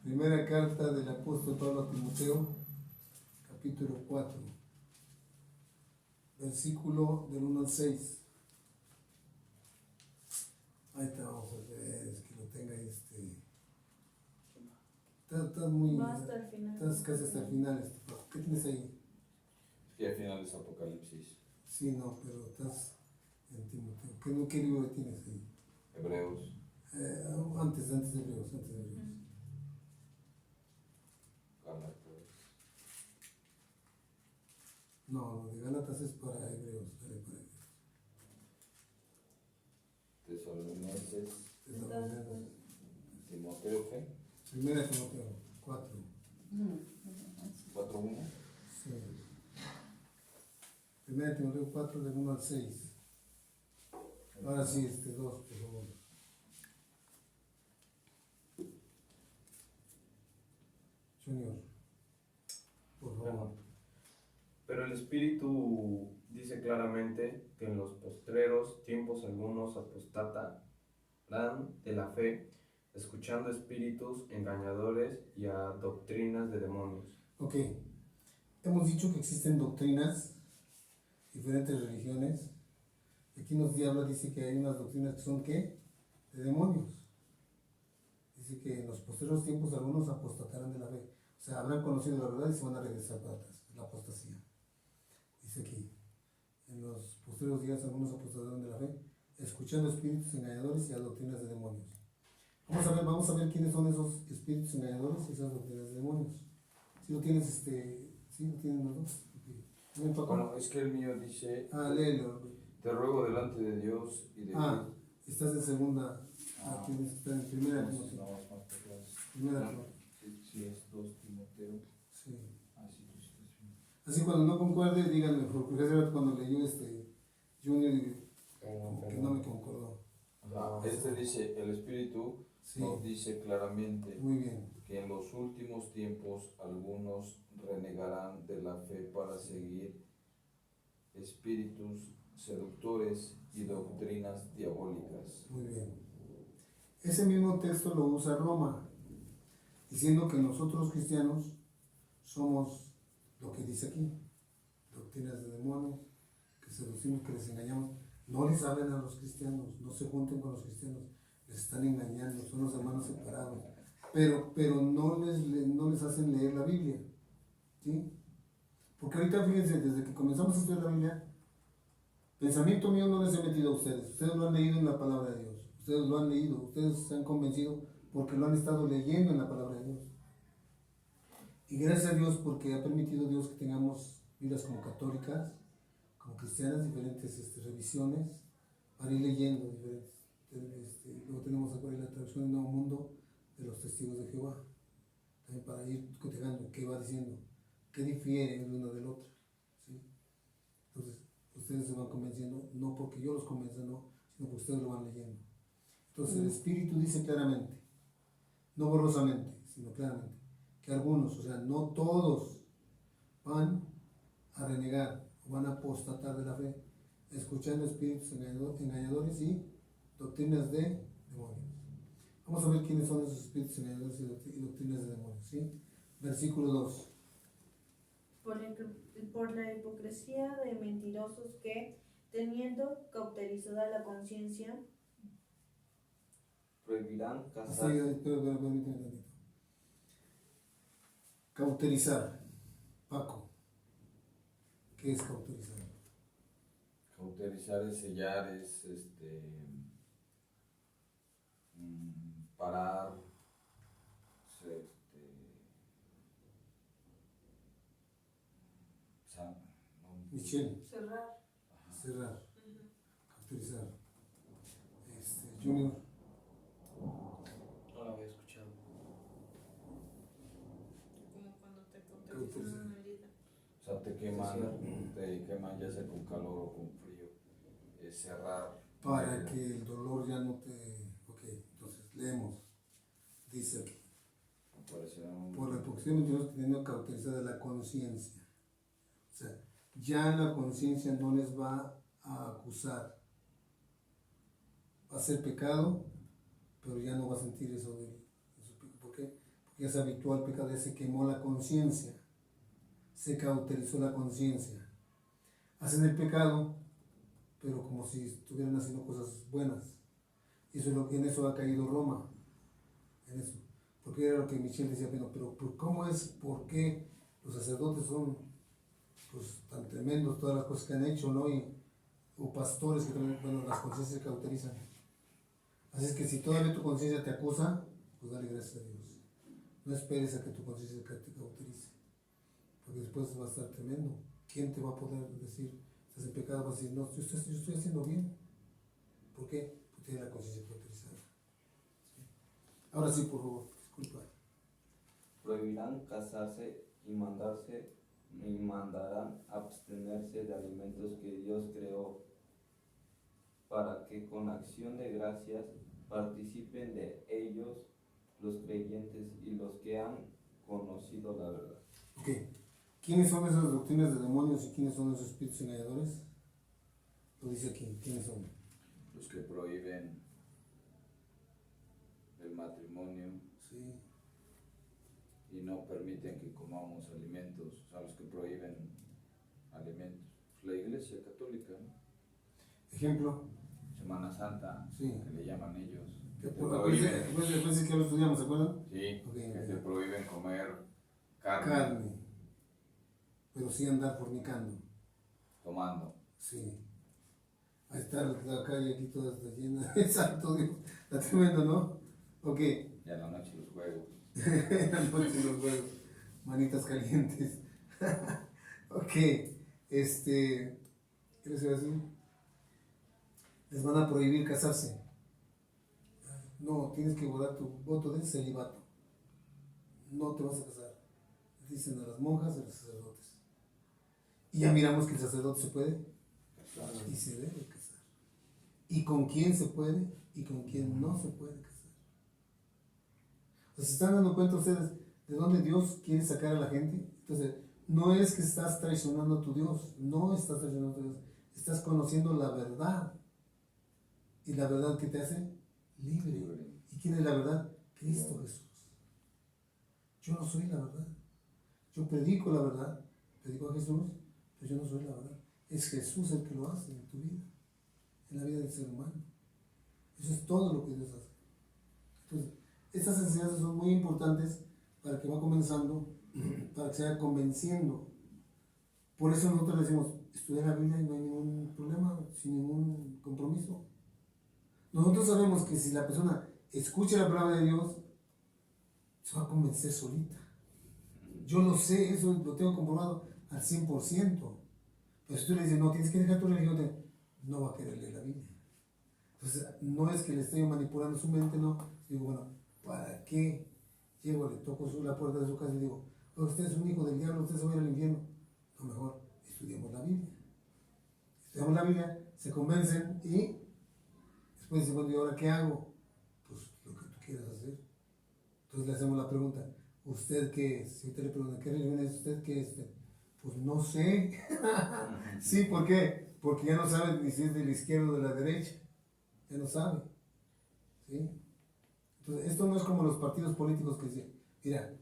Primera carta del apóstol Pablo a Timoteo, capítulo 4, versículo del 1 al 6. Ahí está, vamos a ver, es que lo tenga ahí, estás muy, Va hasta el final. estás casi hasta el final, ¿qué tienes ahí? Y al final es Apocalipsis. Sí, no, pero estás en Timoteo. ¿Qué libro tienes ahí? Hebreos. Antes de Hebreos, Gálatas. No, lo de Gálatas es para Hebreos, dale para Hebreos. Tesalonicenses. Timoteo qué? Primera Timoteo 4. 4:1. Sí. Primera Timoteo 4, del 1 al 6. Ahora sí, 2, por favor. Junior, por favor. Bueno, pero el Espíritu dice claramente que en los postreros tiempos algunos apostatarán de la fe, escuchando espíritus engañadores y a doctrinas de demonios. Ok, hemos dicho que existen doctrinas, diferentes religiones. Aquí nos habla, dice que hay unas doctrinas que son, ¿qué? De demonios. Dice que en los posteriores tiempos algunos apostatarán de la fe. O sea, habrán conocido la verdad y se van a regresar para atrás. La apostasía. Dice aquí, en los posteriores días algunos apostatarán de la fe, escuchando espíritus engañadores y a doctrinas de demonios. Vamos a ver quiénes son esos espíritus engañadores y esas doctrinas de demonios. Si lo tienes, ¿sí lo tienen los dos? Okay. Bueno, es que el mío dice, Léelo. te ruego delante de Dios y de ti. Estás en segunda. Tienes que estar en primera Timoteo. Primera Timoteo. Sí, es 2 Timoteo. Sí. Así tú estás bien. Así cuando no concuerde, díganme, porque hace rato cuando leyó Junior, como que no me concordó. Dice, el Espíritu Sí. nos dice claramente Muy bien. que en los últimos tiempos algunos renegarán de la fe para seguir espíritus seductores y doctrinas diabólicas. Muy bien. Ese mismo texto lo usa Roma, diciendo que nosotros cristianos somos lo que dice aquí, doctrinas de demonios, que seducimos, que les engañamos. No les hablen a los cristianos, no se junten con los cristianos, les están engañando, son los hermanos separados, pero no les hacen leer la Biblia, ¿sí? Porque ahorita fíjense, desde que comenzamos a estudiar la Biblia, pensamiento mío no les he metido a ustedes lo han leído en la palabra de Dios, ustedes lo han leído, ustedes se han convencido porque lo han estado leyendo en la palabra de Dios. Y gracias a Dios porque ha permitido Dios que tengamos vidas como católicas, como cristianas, diferentes revisiones, para ir leyendo diferentes. Luego tenemos acá la traducción del Nuevo Mundo, de los testigos de Jehová. También para ir cotejando qué va diciendo, qué difiere de una del otro. ¿Sí? Entonces, ustedes se van convenciendo, no porque yo los convenza, no, sino porque ustedes lo van leyendo. Entonces, el Espíritu dice claramente, no borrosamente, sino claramente, que algunos, o sea, no todos, van a renegar, o van a apostatar de la fe, escuchando espíritus engañadores y doctrinas de demonios. Vamos a ver quiénes son esos espíritus engañadores y doctrinas de demonios. ¿Sí? Versículo 2. Por la hipocresía de mentirosos que, teniendo cauterizada la conciencia, prohibirán Así, casarse. permíteme un tantito. Cauterizar. Paco, ¿qué es cauterizar? Cauterizar es sellar, es parar, Michelle, cerrar. cerrar, cauterizar. Junior, No lo había escuchado. Como cuando te cauterizan una herida. o sea, te queman ya sea con calor o con frío. Es cerrar. para que el dolor ya no te... Ok, entonces leemos. Dice aquí, por la hipocresía mentirosa teniendo cauterizada la conciencia. O sea, ya la conciencia no les va a acusar. Va a ser pecado, pero ya no va a sentir eso de eso. ¿Por qué? Porque ya se habituó al pecado, ya se quemó la conciencia, se cauterizó la conciencia. Hacen el pecado, pero como si estuvieran haciendo cosas buenas. Y eso es lo que en eso ha caído Roma. En eso. Porque era lo que Michelle decía, bueno, pero ¿cómo es? ¿Por qué los sacerdotes son pues, tan tremendos, todas las cosas que han hecho, ¿no? O pastores que también, bueno, las conciencias se cauterizan. Así es que si todavía tu conciencia te acusa, pues dale gracias a Dios. No esperes a que tu conciencia te cauterice, porque después va a estar tremendo. ¿Quién te va a poder decir, estás en pecado? Vas a decir, no, yo estoy haciendo bien. ¿Por qué? Porque tiene la conciencia cauterizada. ¿Sí? Ahora sí, por favor, disculpa. Prohibirán casarse y mandarán abstenerse de alimentos que Dios creó, para que con acción de gracias participen de ellos los creyentes y los que han conocido la verdad. Ok. ¿Quiénes son esas doctrinas de demonios y quiénes son esos espíritus engañadores? Lo dice aquí, ¿quiénes son? Los que prohíben el matrimonio Sí. y no permiten que comamos alimentos, o sea, los que prohíben alimentos. La Iglesia Católica, ¿no? Ejemplo. Semana Santa, Sí. que le llaman ellos. Que te Después prohíben, que lo estudiamos, ¿se acuerdan? sí, Ok, que ok. te prohíben comer carne, Carne. Pero sí andar fornicando. tomando. Sí. Ahí está la calle aquí toda está llena. Exacto, Dios. Está tremendo, ¿no? Ok. Y a la noche los huevos. Anoche los huevos. Manitas calientes. Ok. ¿Qué les iba a decir? Les van a prohibir casarse. No, tienes que guardar tu voto de celibato. No te vas a casar. Dicen a las monjas y a los sacerdotes. Y ya miramos que el sacerdote se puede y se debe casar. Y con quién se puede y con quién no se puede casar. O sea, ¿se están dando cuenta ustedes de dónde Dios quiere sacar a la gente? Entonces, no es que estás traicionando a tu Dios, no estás traicionando a tu Dios, estás conociendo la verdad. Y la verdad que te hace libre. ¿Y quién es la verdad? Cristo Jesús. Yo no soy la verdad. Yo predico la verdad, predico a Jesús, pero yo no soy la verdad. Es Jesús el que lo hace en tu vida, en la vida del ser humano. Eso es todo lo que Dios hace. Entonces, estas enseñanzas son muy importantes para el que va comenzando, para que se vaya convenciendo. Por eso nosotros le decimos, estudia la Biblia y no hay ningún problema, sin ningún compromiso. Nosotros sabemos que si la persona escucha la palabra de Dios, se va a convencer solita. Yo lo sé, eso lo tengo comprobado al 100%. Pero si tú le dices, no, tienes que dejar tu religión, no va a querer leer la Biblia. Entonces, no es que le esté manipulando su mente, no. Digo, bueno, para qué llego, le toco la puerta de su casa y le digo, "Oh, usted es un hijo del diablo, usted se va a ir al infierno"? No, mejor estudiemos la Biblia. Estudiamos la Biblia, se convencen y después dicen, bueno, ¿y ahora qué hago? Pues lo que tú quieras hacer. Entonces le hacemos la pregunta, ¿usted qué es? Si usted le pregunta, ¿qué religión es usted? ¿Qué es usted? Pues no sé. Sí, ¿por qué? Porque ya no sabe ni si es de la izquierda o de la derecha. Ya no sabe. ¿Sí? Entonces, esto no es como los partidos políticos que dicen, mira,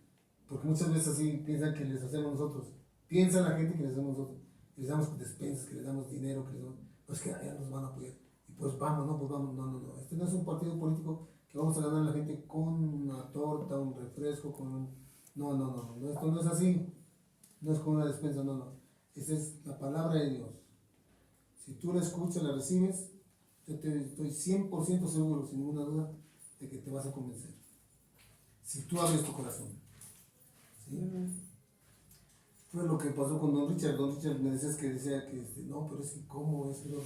porque muchas veces así piensan que les hacemos nosotros. Piensa la gente que les hacemos nosotros. Que les damos despensas, que les damos dinero, que les damos... Pues que allá nos van a apoyar. Y pues vamos, no, pues vamos, no. Este no es un partido político que vamos a ganar a la gente con una torta, un refresco, con un... No, esto no es así. No es con una despensa, no. Esa es la palabra de Dios. Si tú la escuchas, la recibes, yo estoy 100% seguro, sin ninguna duda, de que te vas a convencer. Si tú abres tu corazón. ¿Sí? Fue lo que pasó con Don Richard. Don Richard me decía que no, pero es que ¿cómo es que no?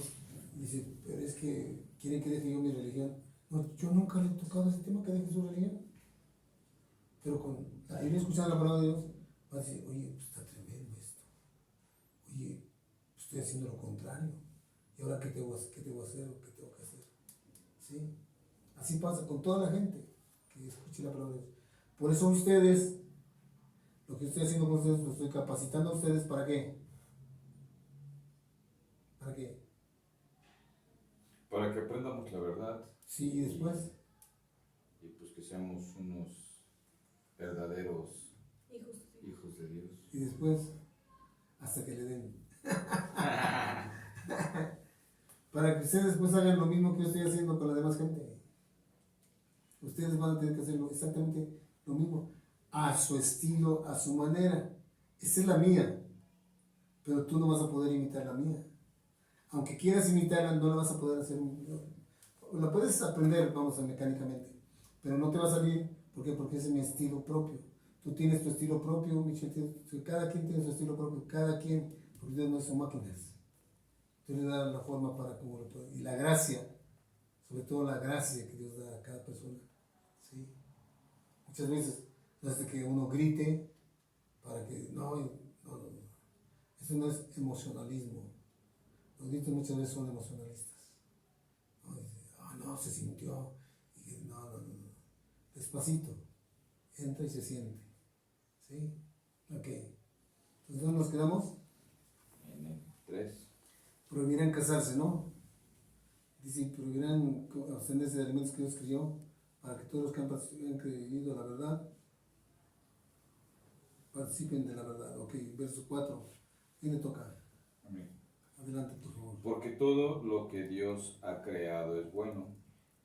Dice, pero es que quieren que deje yo mi religión. No, yo nunca le he tocado ese tema, que deje su religión. Pero con ir escuchando la palabra de Dios, va a decir, oye, pues está tremendo esto. Oye, pues estoy haciendo lo contrario. ¿Y ahora qué debo hacer o qué tengo que hacer? ¿Sí? Así pasa con toda la gente que escuche la palabra de Dios. Por eso ustedes, lo que estoy haciendo con ustedes, lo estoy capacitando a ustedes, ¿para qué? ¿Para qué? Para que aprendamos la verdad. Sí, y después. Y pues que seamos unos verdaderos hijos de Dios. Y después, hasta que le den. Para que ustedes después hagan lo mismo que yo estoy haciendo con la demás gente. Ustedes van a tener que hacer exactamente lo mismo, a su estilo, a su manera. Esa es la mía, pero tú no vas a poder imitar la mía. Aunque quieras imitarla, no la vas a poder hacer. La puedes aprender, vamos, mecánicamente, pero no te va a salir. ¿Por qué? Porque ese es mi estilo propio. Tú tienes tu estilo propio, Michelle, cada quien tiene su estilo propio, cada quien, porque Dios no son máquinas. Tú le das la forma para cómo lo puede. Y la gracia, sobre todo la gracia que Dios da a cada persona. ¿Sí? Muchas veces no hace que uno grite para que, no. Eso no es emocionalismo. Los gritos muchas veces son emocionalistas. No, dice, no, se sintió. Y no. Despacito. Entra y se siente. ¿Sí? Ok. Entonces, ¿dónde nos quedamos? En el 3. Prohibirán casarse, ¿no? Dice, prohibirán abstenerse de alimentos que Dios crió, para que todos los que han creído la verdad participen de la verdad. Ok, verso 4. ¿Quién le toca? Amén. Adelante, por favor. Porque todo lo que Dios ha creado es bueno,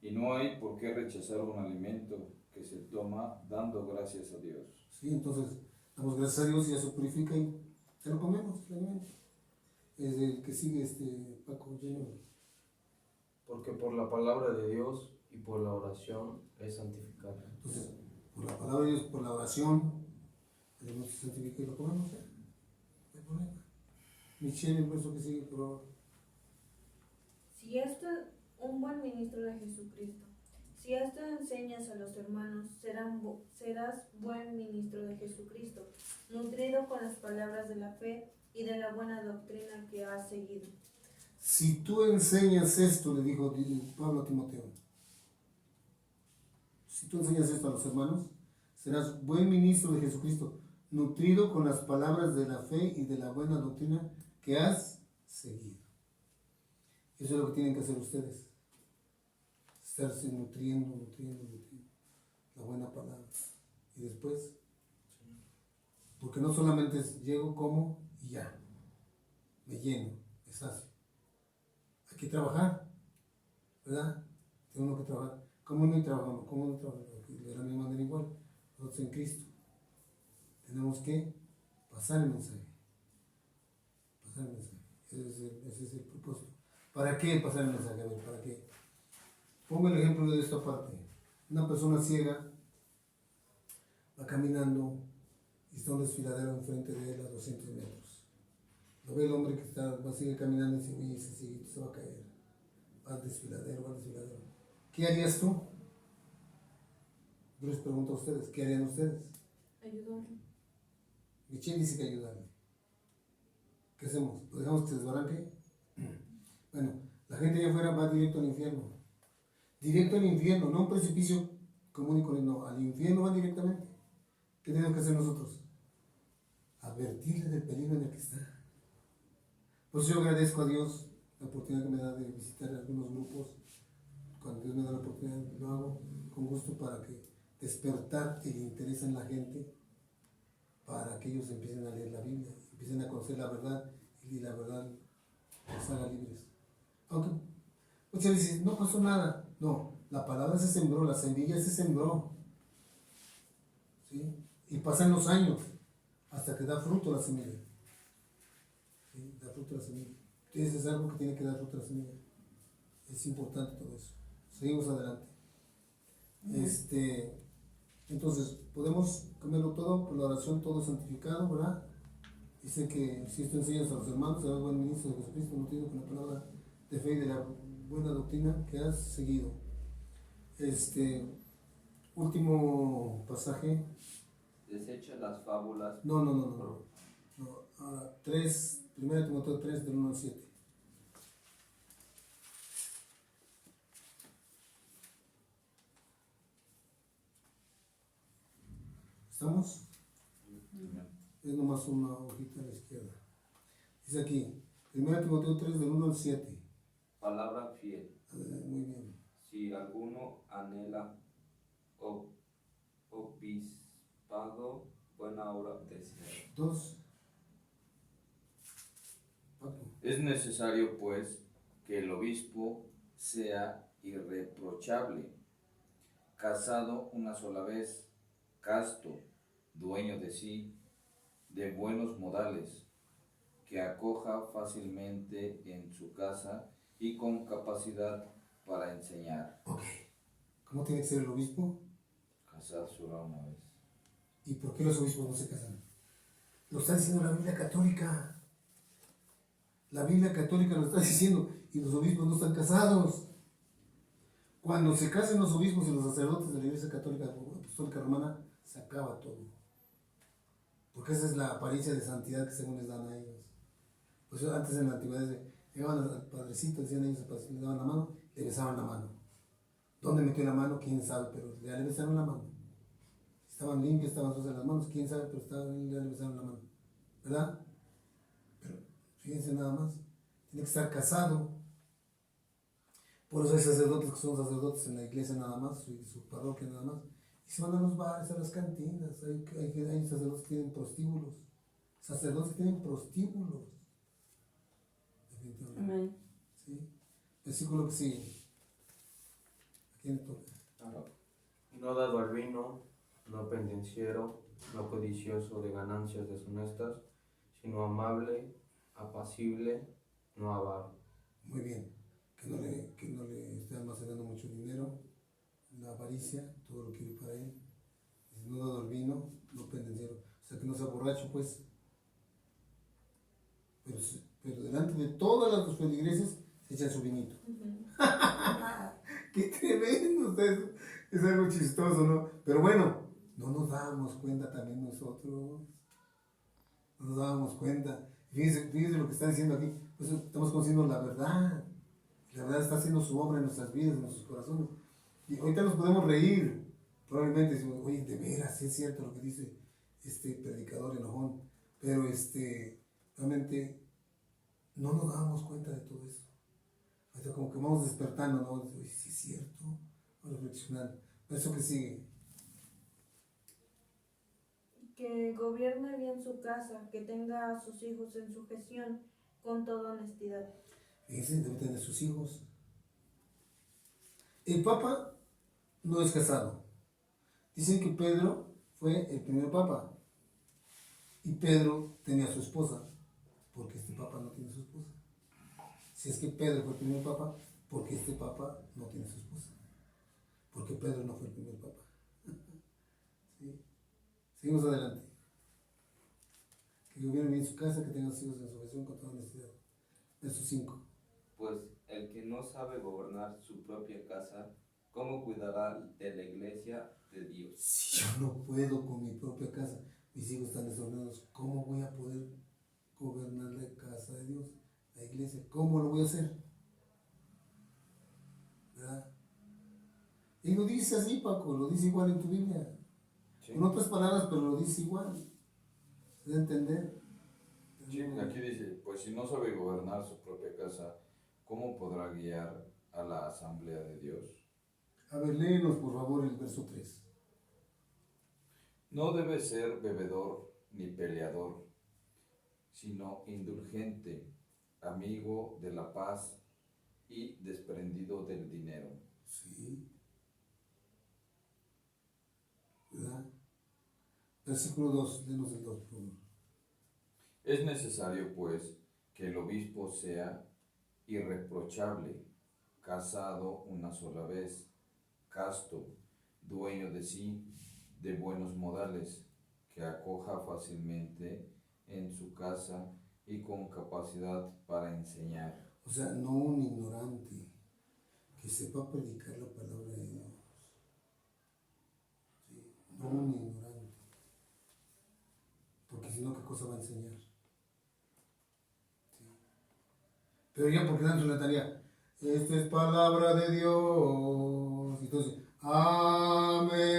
y no hay por qué rechazar un alimento que se toma dando gracias a Dios. Sí, entonces, damos gracias a Dios y ya se purifica y se lo comemos, el alimento. Es el que sigue Paco Junior. Porque por la palabra de Dios y por la oración es santificado. Entonces, por la palabra de Dios, por la oración, el alimento se santifica y lo comemos, ¿eh? No hay problema. Michelle, el verso que sigue, por favor. Si esto un buen ministro de Jesucristo, si esto enseñas a los hermanos, serás buen ministro de Jesucristo, nutrido con las palabras de la fe y de la buena doctrina que has seguido. Si tú enseñas esto, le dijo Pablo a Timoteo, si tú enseñas esto a los hermanos, serás buen ministro de Jesucristo, nutrido con las palabras de la fe y de la buena doctrina que has seguido. Eso es lo que tienen que hacer ustedes. Estarse nutriendo la buena palabra. Y después, porque no solamente es llego, como y ya, me lleno, me sacio. Hay que trabajar, ¿verdad? Tengo que trabajar. ¿Cómo no trabajamos? De la misma manera igual, nosotros en Cristo. Tenemos que pasar el mensaje. Pasar el mensaje. Ese es el propósito. ¿Para qué pasar el mensaje? A ver, ¿para qué? Pongo el ejemplo de esta parte. Una persona ciega va caminando y está un desfiladero enfrente de él a 200 metros. Lo ve el hombre que va a seguir caminando y dice, oye, ese cieguito se va a caer. Va al desfiladero. ¿Qué harías tú? Yo les pregunto a ustedes, ¿qué harían ustedes? Ayudarlo. Michelle dice que ayudarle. ¿Qué hacemos? ¿Lo dejamos que se desbarranque? Bueno, la gente allá afuera va directo al infierno. Directo al infierno, no a un precipicio común y corriente, no, al infierno van directamente. ¿Qué tenemos que hacer nosotros? Advertirle del peligro en el que está. Por eso yo agradezco a Dios la oportunidad que me da de visitar algunos grupos. Cuando Dios me da la oportunidad, lo hago con gusto para que despertar el interés en la gente, para que ellos empiecen a leer la Biblia, empiecen a conocer la verdad y la verdad les haga libres. Aunque muchas veces no pasó nada, no, la palabra se sembró, la semilla se sembró, ¿sí? Y pasan los años hasta que da fruto la semilla, ¿sí? Da fruto la semilla. Entonces es algo que tiene que dar fruto la semilla. Es importante todo eso. Seguimos adelante. Entonces, podemos comerlo todo por la oración, todo santificado, ¿verdad? Dice que si esto enseñas a los hermanos, serás buen ministro de Jesucristo, nutrido con la palabra de fe y de la buena doctrina que has seguido. Último pasaje. Desecha las fábulas. No. Ahora, 1 Timoteo 3, del 1 al 7. ¿Estamos? Es nomás una hojita a la izquierda. Dice aquí, 1 Timoteo 3, del 1 al 7. Palabra fiel. Muy bien. Si alguno anhela obispado, buena obra desea. 2. Paco. Es necesario, pues, que el obispo sea irreprochable, casado una sola vez, casto, dueño de sí, de buenos modales, que acoja fácilmente en su casa y con capacidad para enseñar. Ok. ¿Cómo tiene que ser el obispo? Casar solo una vez. ¿Y por qué los obispos no se casan? Lo está diciendo la Biblia católica. La Biblia católica lo está diciendo y los obispos no están casados. Cuando se casen los obispos y los sacerdotes de la Iglesia Católica Apostólica Romana, se acaba todo. Porque esa es la apariencia de santidad que según les dan a ellos. Pues antes en la antigüedad llegaban al padrecito, decían ellos, le daban la mano, le besaban la mano. ¿Dónde metió la mano? ¿Quién sabe? Pero ya le besaron la mano. Estaban limpias, estaban sucias las manos, quién sabe, pero ya le besaron la mano. ¿Verdad? Pero fíjense nada más, tiene que estar casado. Por eso hay sacerdotes que son sacerdotes en la iglesia nada más, su parroquia nada más. Y se van a los bares, a las cantinas. Hay sacerdotes que tienen prostíbulos. Sacerdotes que tienen prostíbulos. Definitivamente. Amén. ¿Sí? Versículo que sigue. ¿A quién le toca? No dado al vino, no pendenciero, no codicioso de ganancias deshonestas, sino amable, apacible, no avaro. Muy bien. Que no le esté almacenando mucho dinero, la avaricia, todo lo quiere para él. No dado al vino, no pendenciero. O sea, que no sea borracho, pues. Pero delante de todas las feligreses se echa su vinito. ¡Qué tremendo! Es algo chistoso, ¿no? Pero bueno, no nos dábamos cuenta también nosotros. No nos dábamos cuenta. Fíjense lo que está diciendo aquí. Pues estamos conociendo la verdad. La verdad está haciendo su obra en nuestras vidas, en nuestros corazones. Y ahorita nos podemos reír. Probablemente decimos, oye, de veras, sí es cierto lo que dice este predicador enojón. Pero realmente no nos dábamos cuenta de todo eso. Hasta como que vamos despertando, ¿no? Oye, sí es cierto. Vamos reflexionando. Eso que sigue. Que gobierne bien su casa, que tenga a sus hijos en su gestión con toda honestidad. Fíjense, debe tener sus hijos. El Papa no es casado. Dicen que Pedro fue el primer Papa. Y Pedro tenía a su esposa. Porque este Papa no tiene su esposa. Si es que Pedro fue el primer Papa, porque este Papa no tiene su esposa. Porque Pedro no fue el primer Papa. ¿Sí? Seguimos adelante. Que gobierne bien su casa, que tenga sus hijos en su gestión con toda honestidad. Verso 5. Pues el que no sabe gobernar su propia casa, ¿cómo cuidará de la iglesia de Dios? Si yo no puedo con mi propia casa, mis hijos están desordenados, ¿cómo voy a poder gobernar la casa de Dios, la iglesia? ¿Cómo lo voy a hacer? ¿Verdad? Y lo dice así, Paco, lo dice igual en tu Biblia. Sí. Con otras palabras, pero lo dice igual. ¿Se da a entender? Sí, aquí dice, pues si no sabe gobernar su propia casa, ¿cómo podrá guiar a la asamblea de Dios? A ver, léenos por favor el verso 3. No debe ser bebedor ni peleador, sino indulgente, amigo de la paz y desprendido del dinero. Sí. ¿Verdad? Versículo 2, léenos el 2, por favor. Es necesario, pues, que el obispo sea irreprochable, casado una sola vez, casto, dueño de sí, de buenos modales, que acoja fácilmente en su casa y con capacidad para enseñar. O sea, no un ignorante, que sepa predicar la palabra de Dios. Sí, no un ignorante. Porque si no, ¿qué cosa va a enseñar? Sí. Pero ya porque dan su tarea, esta es palabra de Dios. Entonces, amén.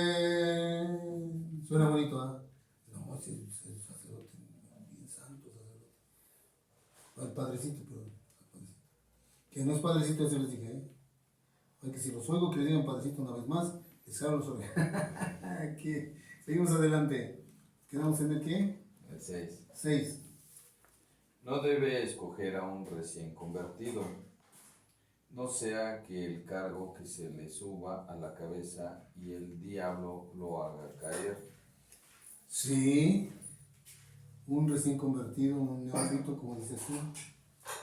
Suena bonito, ¿ah? No, ese es el sacerdote, bien santo sacerdote. El padrecito, perdón. El padrecito. Que no es padrecito, eso les dije, ¿eh? Oye, que si los oigo que le digan padrecito una vez más, les hablo sobre. Aquí. Seguimos adelante. ¿Quedamos en el qué? El 6. 6. No debe escoger a un recién convertido, no sea que el cargo que se le suba a la cabeza y el diablo lo haga caer. Sí. Un recién convertido, un neófito, como dice así.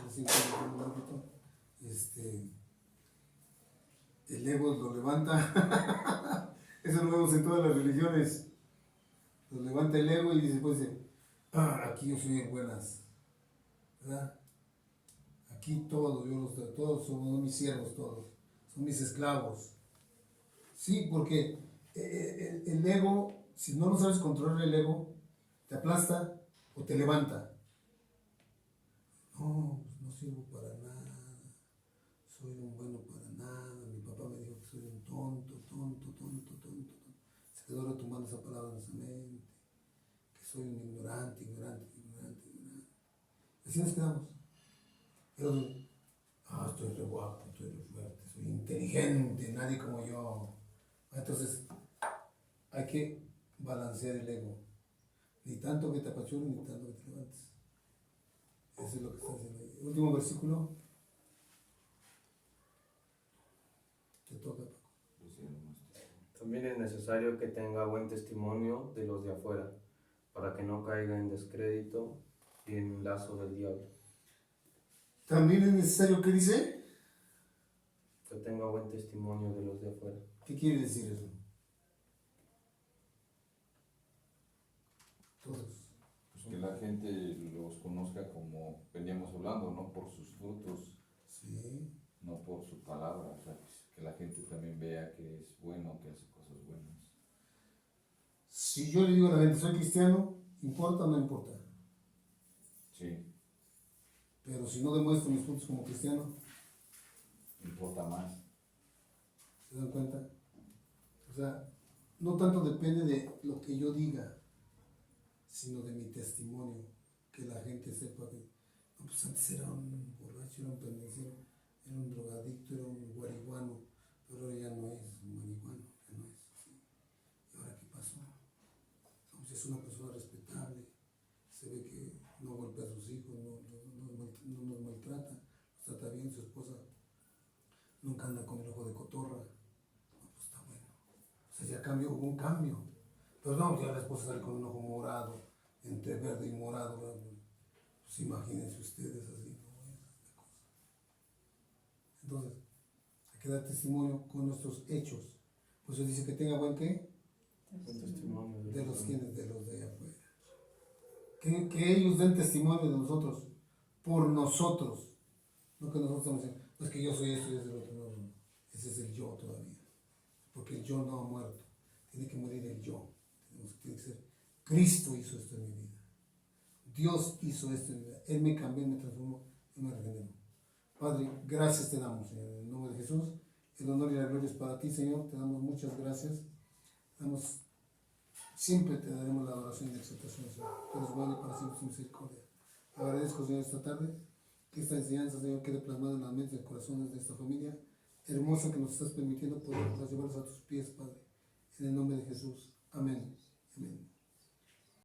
Recién convertido, un neófito. El ego lo levanta. Eso lo vemos en todas las religiones. Lo levanta el ego y después dice, aquí yo soy el buenas. ¿Verdad? Aquí todos son mis siervos, todos. Son mis esclavos. Sí, porque el ego, si no lo sabes controlar el ego, te aplasta o te levanta. No, pues no sirvo para nada. Soy un bueno para nada. Mi papá me dijo que soy un tonto. Se quedó retumbando esa palabra en esa mente. Que soy un ignorante. Así nos quedamos. Pero, estoy re guapo, estoy re fuerte, soy inteligente, nadie como yo. Entonces, hay que balancear el ego. Ni tanto que te apachurres, ni tanto que te levantes. Eso es lo que está haciendo ahí. Último versículo. Te toca, Paco. También es necesario que tenga buen testimonio de los de afuera, para que no caiga en descrédito y en lazo del diablo. También es necesario, ¿qué dice? Que tenga buen testimonio de los de afuera. ¿Qué quiere decir eso? Todos. Pues que la gente los conozca como veníamos hablando, no por sus frutos, Sí. no por su palabra, o sea, que la gente también vea que es bueno, que hace cosas buenas. Si yo le digo a la gente, soy cristiano, ¿importa o no importa? Sí, Pero si no demuestro mis frutos como cristiano, importa más. ¿se dan cuenta? O sea, no tanto depende de lo que yo diga, sino de mi testimonio, que la gente sepa que, no, pues antes era un borracho, era un pendenciero, era un drogadicto, era un guariguano, pero ahora ya no es un marihuano, ya no es así. ¿Y ahora qué pasó? No, pues es una persona respetable, se ve que no golpea a sus hijos, no nos maltrata, nos trata bien, su esposa nunca anda con el ojo de cotorra. No, pues está bueno. O sea, ya cambió, hubo un cambio. Pero no, ya la esposa sale con un ojo morado, entre verde y morado. Pues imagínense ustedes así, ¿no? Esa cosa. Entonces, hay que dar testimonio con nuestros hechos. Por eso dice que tenga buen qué? Buen testimonio De los quienes, de los de allá afuera. Que ellos den testimonio de nosotros, por nosotros. No que nosotros estamos diciendo, no es que yo soy esto y es el otro, no. Ese es el yo todavía. porque el yo no ha muerto. Tiene que morir el yo. Tiene que ser, Cristo hizo esto en mi vida. Dios hizo esto en mi vida. Él me cambió, me transformó y me regeneró. Padre, gracias te damos, Señor, en el nombre de Jesús. El honor y la gloria es para ti, Señor. Te damos muchas gracias. Siempre te daremos la adoración y la exaltación, Señor. Tú eres bueno y para siempre tu misericordia. Agradezco, Señor, esta tarde que esta enseñanza, Señor, quede plasmada en las mentes y corazones de esta familia. Hermoso que nos estás permitiendo poder llevarlos a tus pies, Padre. En el nombre de Jesús. Amén. Amén.